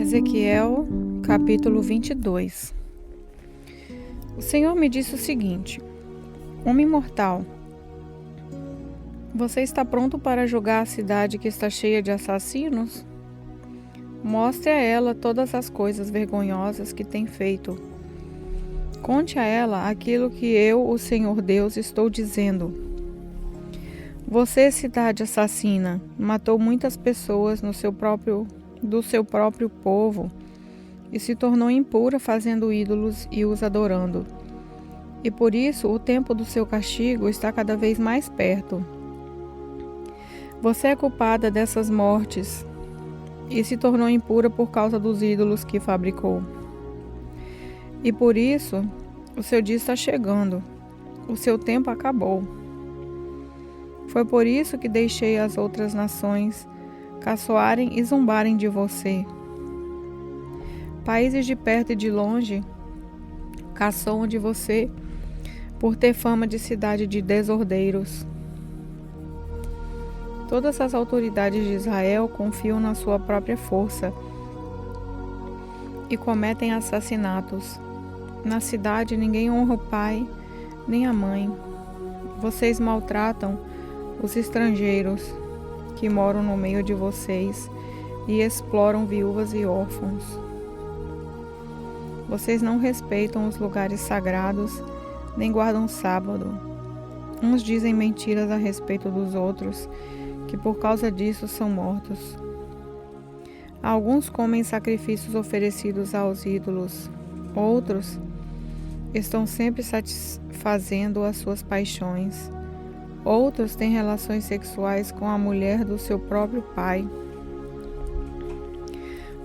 Ezequiel, capítulo 22. O Senhor me disse o seguinte: Homem mortal, você está pronto para julgar a cidade que está cheia de assassinos? Mostre a ela todas as coisas vergonhosas que tem feito. Conte a ela aquilo que eu, o Senhor Deus, estou dizendo. Você, cidade assassina, matou muitas pessoas do seu próprio povo e se tornou impura fazendo ídolos e os adorando. E por isso o tempo do seu castigo está cada vez mais perto. Você é culpada dessas mortes e se tornou impura por causa dos ídolos que fabricou. E por isso o seu dia está chegando, o seu tempo acabou. Foi por isso que deixei as outras nações caçoarem e zombarem de você. Países de perto e de longe caçoam de você por ter fama de cidade de desordeiros. Todas as autoridades de Israel confiam na sua própria força e cometem assassinatos. Na cidade ninguém honra o pai nem a mãe. Vocês maltratam os estrangeiros que moram no meio de vocês e exploram viúvas e órfãos. Vocês não respeitam os lugares sagrados, nem guardam sábado. Uns dizem mentiras a respeito dos outros, que por causa disso são mortos. Alguns comem sacrifícios oferecidos aos ídolos. Outros estão sempre satisfazendo as suas paixões. Outros têm relações sexuais com a mulher do seu próprio pai.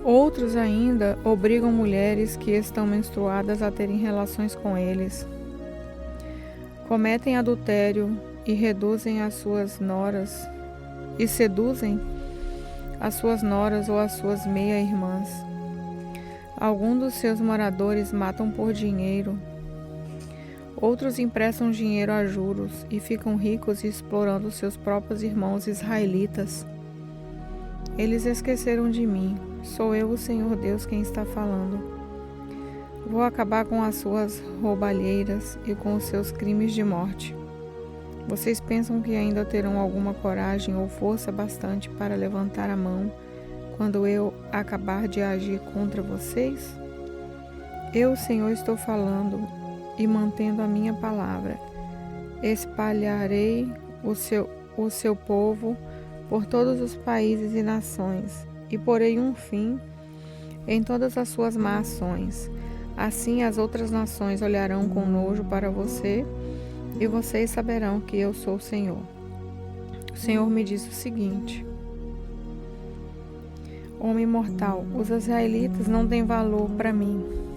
Outros ainda obrigam mulheres que estão menstruadas a terem relações com eles. Cometem adultério e reduzem as suas noras e seduzem as suas noras ou as suas meia-irmãs. Alguns dos seus moradores matam por dinheiro. Outros emprestam dinheiro a juros e ficam ricos explorando seus próprios irmãos israelitas. Eles esqueceram de mim. Sou eu, o Senhor Deus, quem está falando. Vou acabar com as suas roubalheiras e com os seus crimes de morte. Vocês pensam que ainda terão alguma coragem ou força bastante para levantar a mão quando eu acabar de agir contra vocês? Eu, o Senhor, estou falando e mantendo a minha palavra. Espalharei o seu povo por todos os países e nações, e porei um fim em todas as suas más ações. Assim as outras nações olharão com nojo para você, e vocês saberão que eu sou o Senhor. O Senhor me disse o seguinte: Homem mortal, os israelitas não têm valor para mim.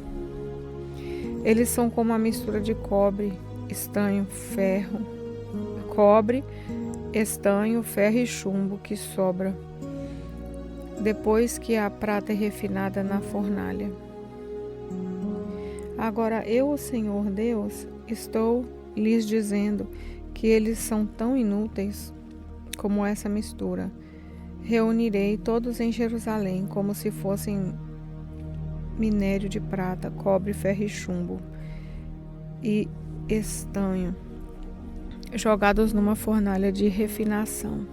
Eles são como a mistura de cobre, estanho, ferro e chumbo que sobra depois que a prata é refinada na fornalha. Agora eu, o Senhor Deus, estou lhes dizendo que eles são tão inúteis como essa mistura. Reunirei todos em Jerusalém como se fossem minério de prata, cobre, ferro e chumbo e estanho, jogados numa fornalha de refinação.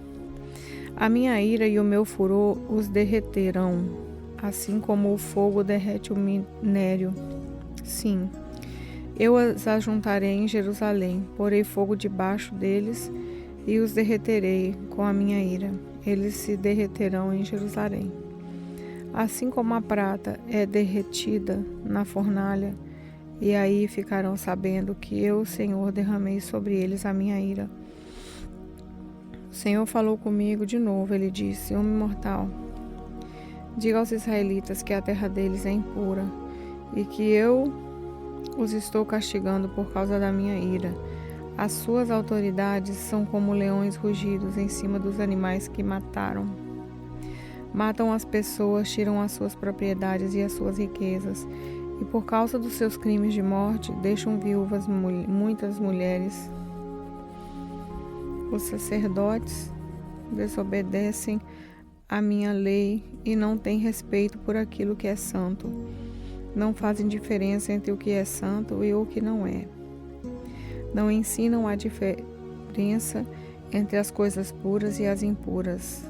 A minha ira e o meu furor os derreterão, assim como o fogo derrete o minério. Sim, eu os ajuntarei em Jerusalém, porei fogo debaixo deles e os derreterei com a minha ira. Eles se derreterão em Jerusalém. Assim como a prata é derretida na fornalha, e aí ficarão sabendo que eu, o Senhor, derramei sobre eles a minha ira. O Senhor falou comigo de novo, ele disse: Homem mortal, diga aos israelitas que a terra deles é impura, e que eu os estou castigando por causa da minha ira. As suas autoridades são como leões rugidos em cima dos animais que mataram. Matam as pessoas, tiram as suas propriedades e as suas riquezas, e por causa dos seus crimes de morte, deixam viúvas muitas mulheres. Os sacerdotes desobedecem a minha lei e não têm respeito por aquilo que é santo. Não fazem diferença entre o que é santo e o que não é. Não ensinam a diferença entre as coisas puras e as impuras.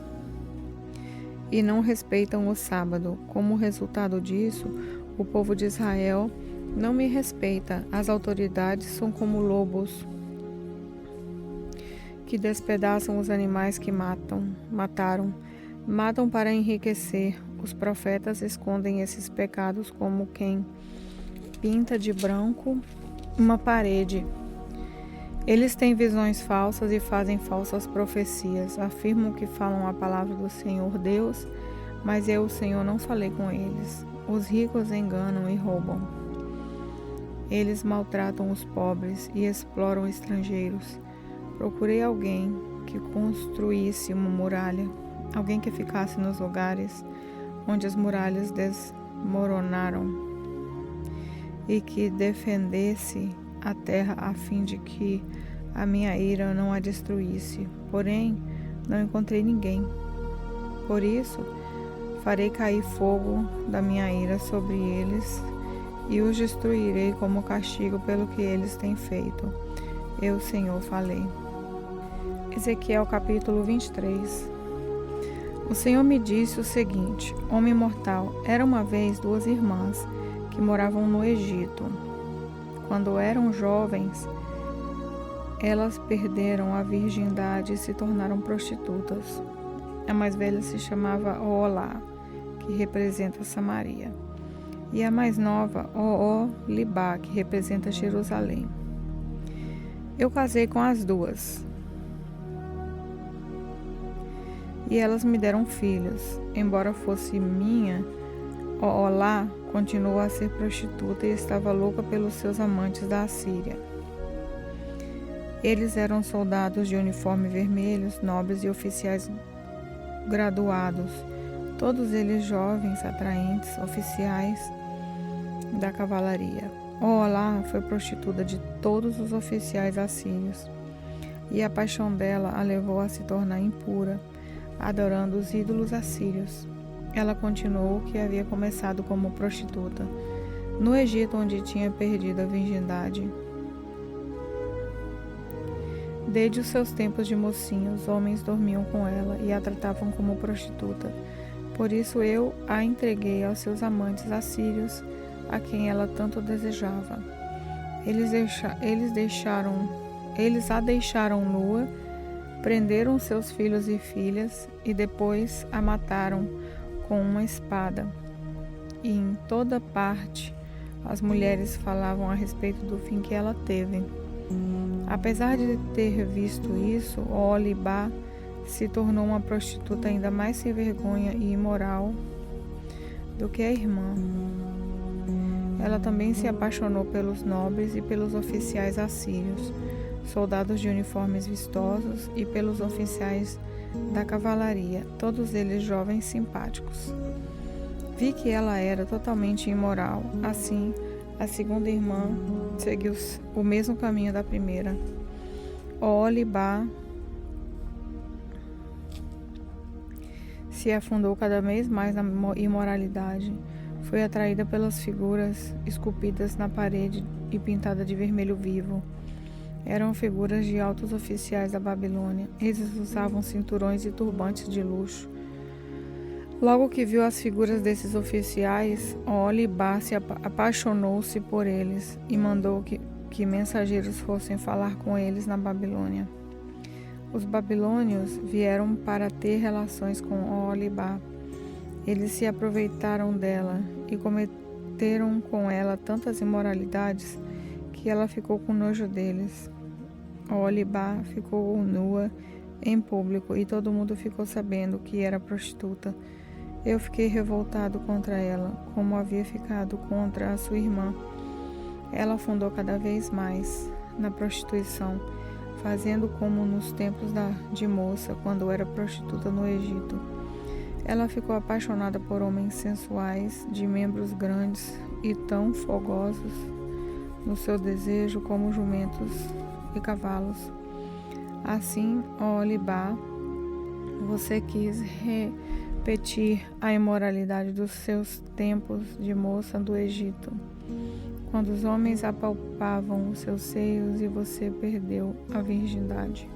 E não respeitam o sábado. Como resultado disso, o povo de Israel não me respeita. As autoridades são como lobos que despedaçam os animais que mataram para enriquecer. Os profetas escondem esses pecados como quem pinta de branco uma parede. Eles têm visões falsas e fazem falsas profecias. Afirmam que falam a palavra do Senhor Deus, mas eu, o Senhor, não falei com eles. Os ricos enganam e roubam. Eles maltratam os pobres e exploram estrangeiros. Procurei alguém que construísse uma muralha, alguém que ficasse nos lugares onde as muralhas desmoronaram e que defendesse a terra a fim de que a minha ira não a destruísse. Porém, não encontrei ninguém. Por isso, farei cair fogo da minha ira sobre eles e os destruirei como castigo pelo que eles têm feito. Eu, Senhor, falei. Ezequiel capítulo 23. O Senhor me disse o seguinte: Homem mortal, era uma vez duas irmãs que moravam no Egito. Quando eram jovens, elas perderam a virgindade e se tornaram prostitutas. A mais velha se chamava Oolá, que representa Samaria, e a mais nova, Oholibá, que representa Jerusalém. Eu casei com as duas, e elas me deram filhos. Embora fosse minha, Oolá continuou a ser prostituta e estava louca pelos seus amantes da Assíria. Eles eram soldados de uniforme vermelhos, nobres e oficiais graduados, todos eles jovens, atraentes, oficiais da cavalaria. Oolá foi prostituta de todos os oficiais assírios, e a paixão dela a levou a se tornar impura, adorando os ídolos assírios. Ela continuou o que havia começado como prostituta, no Egito, onde tinha perdido a virgindade. Desde os seus tempos de mocinha, os homens dormiam com ela e a tratavam como prostituta. Por isso eu a entreguei aos seus amantes assírios, a quem ela tanto desejava. Eles a deixaram nua, prenderam seus filhos e filhas e depois a mataram com uma espada. E em toda parte as mulheres falavam a respeito do fim que ela teve. Apesar de ter visto isso, Oholibá se tornou uma prostituta ainda mais sem vergonha e imoral do que a irmã. Ela também se apaixonou pelos nobres e pelos oficiais assírios, soldados de uniformes vistosos, e pelos oficiais da cavalaria, todos eles jovens simpáticos. Vi que ela era totalmente imoral. Assim, a segunda irmã seguiu o mesmo caminho da primeira. Oholibá se afundou cada vez mais na imoralidade. Foi atraída pelas figuras esculpidas na parede e pintadas de vermelho vivo. Eram figuras de altos oficiais da Babilônia. Eles usavam cinturões e turbantes de luxo. Logo que viu as figuras desses oficiais, Oholibá apaixonou-se por eles e mandou que mensageiros fossem falar com eles na Babilônia. Os babilônios vieram para ter relações com Oholibá. Eles se aproveitaram dela e cometeram com ela tantas imoralidades que ela ficou com nojo deles. Oholibá ficou nua em público e todo mundo ficou sabendo que era prostituta. Eu fiquei revoltado contra ela, como havia ficado contra a sua irmã. Ela afundou cada vez mais na prostituição, fazendo como nos tempos de moça, quando era prostituta no Egito. Ela ficou apaixonada por homens sensuais, de membros grandes e tão fogosos no seu desejo como jumentos e cavalos. Assim, Oholibá, você quis repetir a imoralidade dos seus tempos de moça do Egito, quando os homens apalpavam os seus seios e você perdeu a virgindade.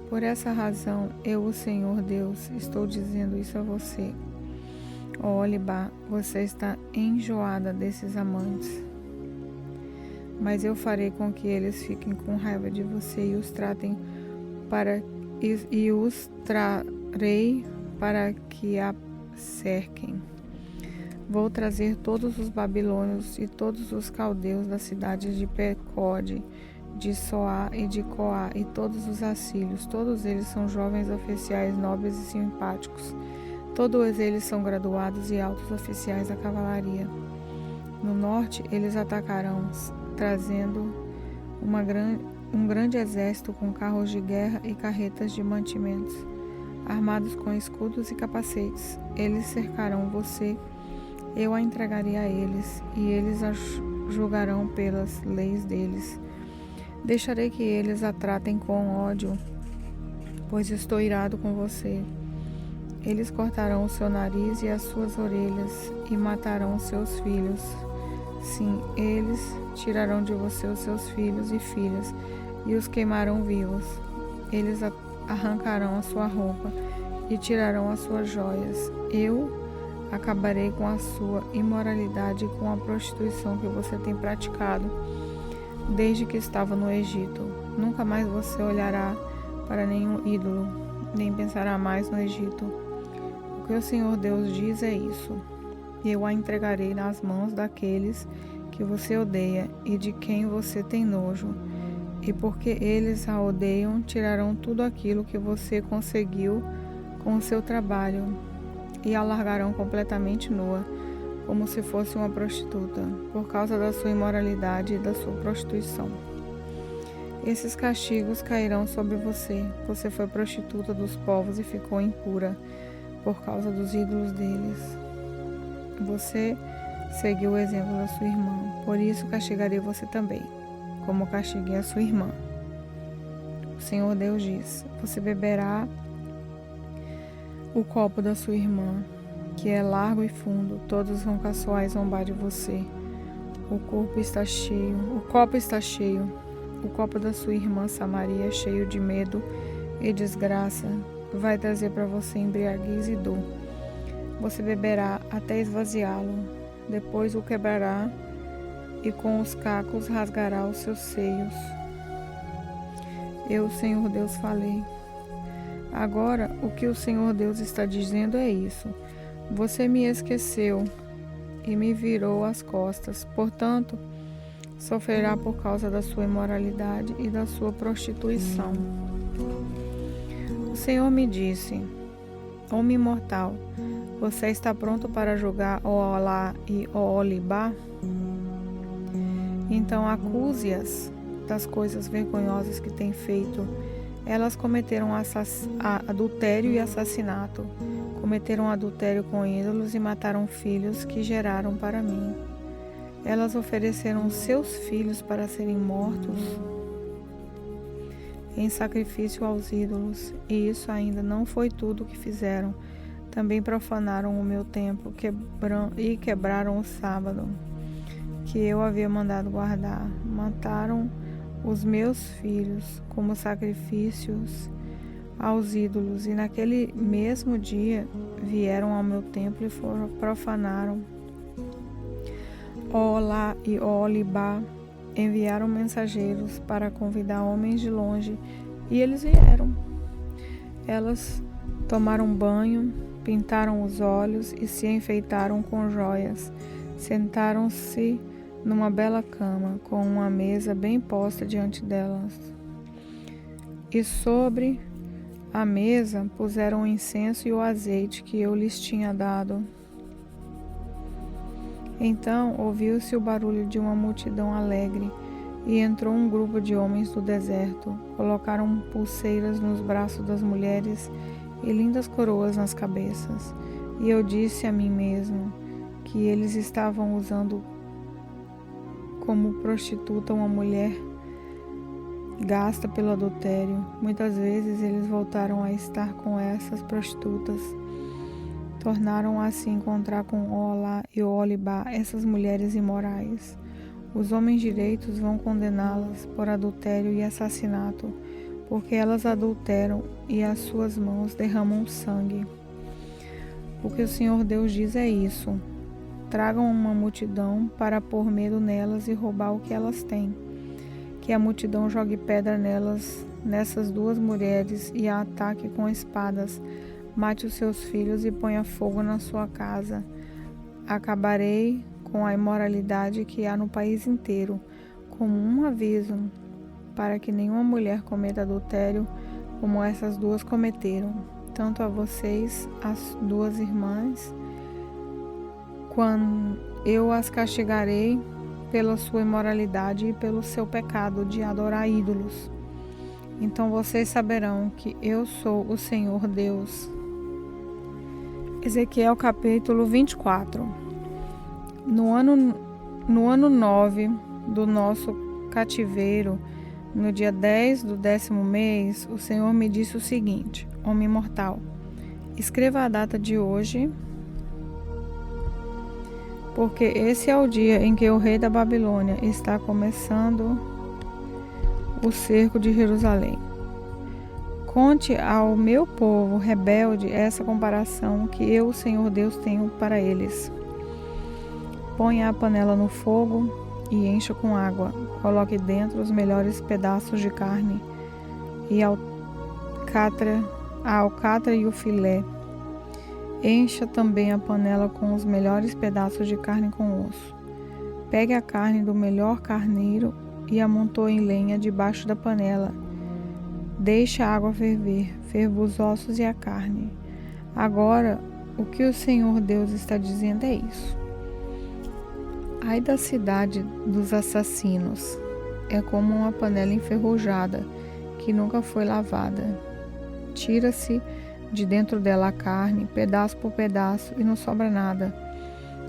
Por essa razão, eu, o Senhor Deus, estou dizendo isso a você. Ó Olibá, você está enjoada desses amantes. Mas eu farei com que eles fiquem com raiva de você e os trarei para que a cerquem. Vou trazer todos os babilônios e todos os caldeus das cidades de Pecode, de Soá e de Coá, e todos os assírios. Todos eles são jovens oficiais nobres e simpáticos. Todos eles são graduados e altos oficiais da cavalaria. No norte, eles atacarão, trazendo um grande exército com carros de guerra e carretas de mantimentos, armados com escudos e capacetes. Eles cercarão você. Eu a entregarei a eles, e eles a julgarão pelas leis deles. Deixarei que eles a tratem com ódio, pois estou irado com você. Eles cortarão o seu nariz e as suas orelhas, e matarão seus filhos. Sim, eles tirarão de você os seus filhos e filhas, e os queimarão vivos. Eles arrancarão a sua roupa, e tirarão as suas joias. Eu acabarei com a sua imoralidade e com a prostituição que você tem praticado desde que estava no Egito. Nunca mais você olhará para nenhum ídolo, nem pensará mais no Egito. O que o Senhor Deus diz é isso: eu a entregarei nas mãos daqueles que você odeia e de quem você tem nojo. E porque eles a odeiam, tirarão tudo aquilo que você conseguiu com o seu trabalho, e a largarão completamente nua, como se fosse uma prostituta, por causa da sua imoralidade e da sua prostituição. Esses castigos cairão sobre você. Você foi prostituta dos povos e ficou impura por causa dos ídolos deles. Você seguiu o exemplo da sua irmã, por isso castigarei você também, como castiguei a sua irmã. O Senhor Deus diz: você beberá o copo da sua irmã, que é largo e fundo. Todos vão caçoar e zombar de você. O copo está cheio. O copo da sua irmã Samaria, cheio de medo e desgraça, vai trazer para você embriaguez e dor. Você beberá até esvaziá-lo. Depois o quebrará e com os cacos rasgará os seus seios. Eu, Senhor Deus, falei. Agora, o que o Senhor Deus está dizendo é isso: você me esqueceu e me virou as costas. Portanto, sofrerá por causa da sua imoralidade e da sua prostituição. O Senhor me disse: homem mortal, você está pronto para julgar Oolá e Oolibá? Então acuse-as das coisas vergonhosas que têm feito. Elas cometeram adultério e assassinato, cometeram adultério com ídolos e mataram filhos que geraram para mim. Elas ofereceram seus filhos para serem mortos em sacrifício aos ídolos, e isso ainda não foi tudo o que fizeram. Também profanaram o meu templo e quebraram o sábado, que eu havia mandado guardar. Mataram os meus filhos como sacrifícios aos ídolos, e naquele mesmo dia vieram ao meu templo e profanaram. Oolá e Oolibá enviaram mensageiros para convidar homens de longe, e eles vieram. Elas tomaram banho, pintaram os olhos e se enfeitaram com joias. Sentaram-se numa bela cama, com uma mesa bem posta diante delas. E sobre a mesa puseram o incenso e o azeite que eu lhes tinha dado. Então ouviu-se o barulho de uma multidão alegre, e entrou um grupo de homens do deserto. Colocaram pulseiras nos braços das mulheres e lindas coroas nas cabeças. E eu disse a mim mesmo que eles estavam usando como prostituta uma mulher gasta pelo adultério. Muitas vezes eles voltaram a estar com essas prostitutas tornaram a se encontrar com Ola e Olibá, essas mulheres imorais. Os homens direitos vão condená-las por adultério e assassinato, porque elas adulteram e as suas mãos derramam sangue. O que o Senhor Deus diz é isso: tragam uma multidão para pôr medo nelas e roubar o que elas têm. Que a multidão jogue pedra nessas duas mulheres e a ataque com espadas. Mate os seus filhos e ponha fogo na sua casa. Acabarei com a imoralidade que há no país inteiro, como um aviso, para que nenhuma mulher cometa adultério como essas duas cometeram. Tanto a vocês, as duas irmãs, quando eu as castigarei pela sua imoralidade e pelo seu pecado de adorar ídolos. Então vocês saberão que eu sou o Senhor Deus. Ezequiel capítulo 24. No ano 9 do nosso cativeiro, no dia 10 do 10º mês, o Senhor me disse o seguinte: homem mortal, escreva a data de hoje, porque esse é o dia em que o rei da Babilônia está começando o cerco de Jerusalém. Conte ao meu povo rebelde essa comparação que eu, o Senhor Deus, tenho para eles. Ponha a panela no fogo e encha com água. Coloque dentro os melhores pedaços de carne e a alcatra e o filé. Encha também a panela com os melhores pedaços de carne com osso. Pegue a carne do melhor carneiro e amontoe em lenha debaixo da panela. Deixe a água ferver, ferva os ossos e a carne. Agora, o que o Senhor Deus está dizendo é isso: ai da cidade dos assassinos, é como uma panela enferrujada que nunca foi lavada. Tira-se de dentro dela a carne, pedaço por pedaço, e não sobra nada.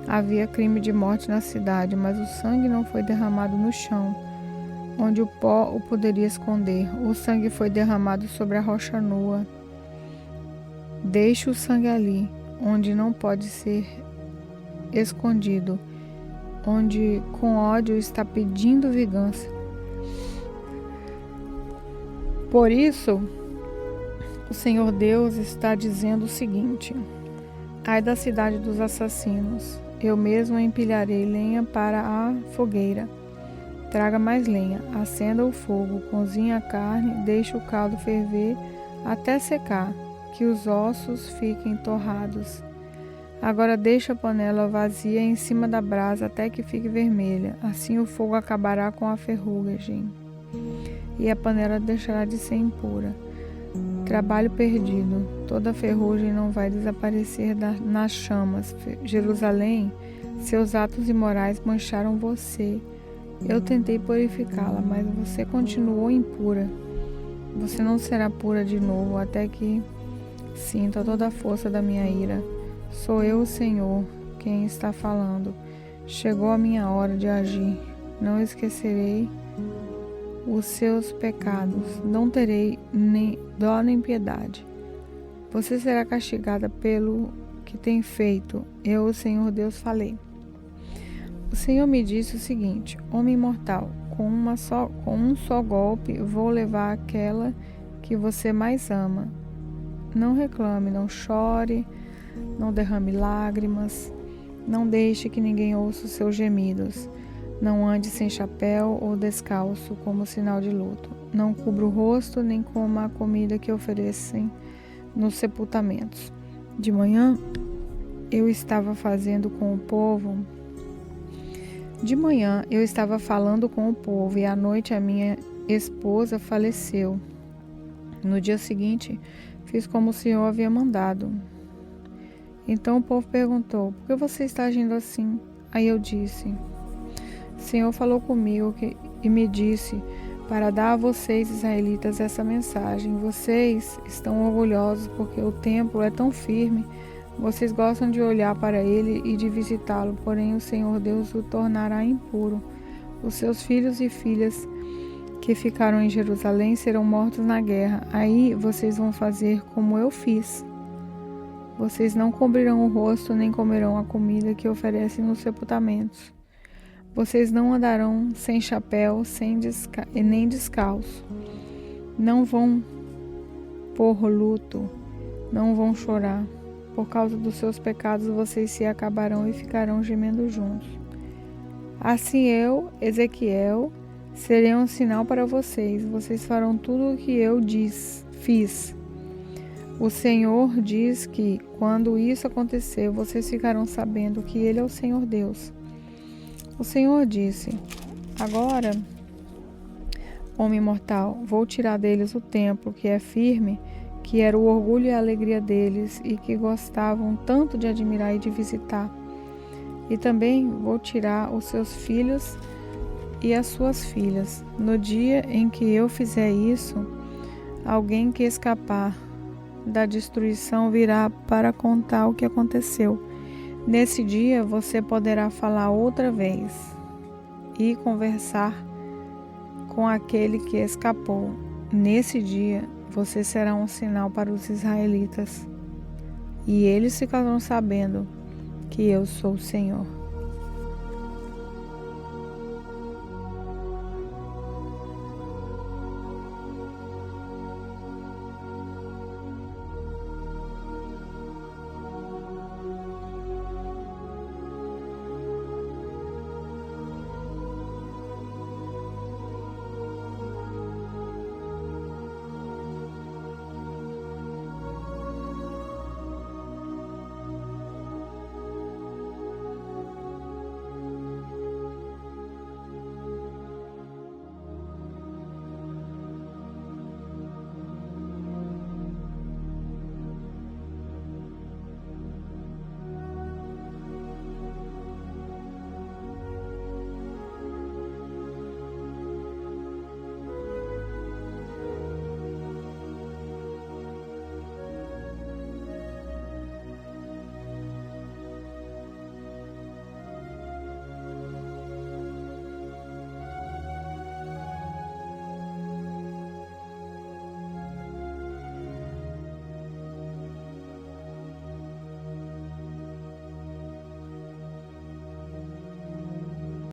Havia crime de morte na cidade, mas o sangue não foi derramado no chão, onde o pó o poderia esconder. O sangue foi derramado sobre a rocha nua. Deixe o sangue ali, onde não pode ser escondido, onde com ódio está pedindo vingança. Por isso, o Senhor Deus está dizendo o seguinte: ai da cidade dos assassinos, eu mesmo empilharei lenha para a fogueira. Traga mais lenha, acenda o fogo, cozinhe a carne, deixe o caldo ferver até secar, que os ossos fiquem torrados. Agora deixe a panela vazia em cima da brasa até que fique vermelha. Assim o fogo acabará com a ferrugem e a panela deixará de ser impura. Trabalho perdido. Toda a ferrugem não vai desaparecer nas chamas. Jerusalém, seus atos imorais mancharam você. Eu tentei purificá-la, mas você continuou impura. Você não será pura de novo até que sinta toda a força da minha ira. Sou eu, o Senhor, quem está falando. Chegou a minha hora de agir. Não esquecerei os seus pecados. Não terei nem dó nem piedade. Você será castigada pelo que tem feito. Eu, o Senhor Deus, falei. O Senhor me disse o seguinte: homem mortal, com um só golpe vou levar aquela que você mais ama. Não reclame, não chore, não derrame lágrimas, não deixe que ninguém ouça os seus gemidos. Não ande sem chapéu ou descalço como sinal de luto. Não cubra o rosto nem coma a comida que oferecem nos sepultamentos. De manhã eu estava falando com o povo e à noite a minha esposa faleceu. No dia seguinte fiz como o Senhor havia mandado. Então o povo perguntou: por que você está agindo assim? Aí eu disse: o Senhor falou comigo e me disse para dar a vocês, israelitas, essa mensagem. Vocês estão orgulhosos porque o templo é tão firme. Vocês gostam de olhar para ele e de visitá-lo, porém o Senhor Deus o tornará impuro. Os seus filhos e filhas que ficaram em Jerusalém serão mortos na guerra. Aí vocês vão fazer como eu fiz. Vocês não cobrirão o rosto, nem comerão a comida que oferecem nos sepultamentos. Vocês não andarão sem chapéu, nem descalço. Não vão pôr luto, não vão chorar. Por causa dos seus pecados, vocês se acabarão e ficarão gemendo juntos. Assim eu, Ezequiel, serei um sinal para vocês. Vocês farão tudo o que eu fiz. O Senhor diz que, quando isso acontecer, vocês ficarão sabendo que Ele é o Senhor Deus. O Senhor disse: Agora, homem mortal, vou tirar deles o templo que é firme, que era o orgulho e a alegria deles e que gostavam tanto de admirar e de visitar. E também vou tirar os seus filhos e as suas filhas. No dia em que eu fizer isso, alguém que escapar da destruição virá para contar o que aconteceu. Nesse dia você poderá falar outra vez e conversar com aquele que escapou. Nesse dia você será um sinal para os israelitas, e eles ficarão sabendo que eu sou o Senhor.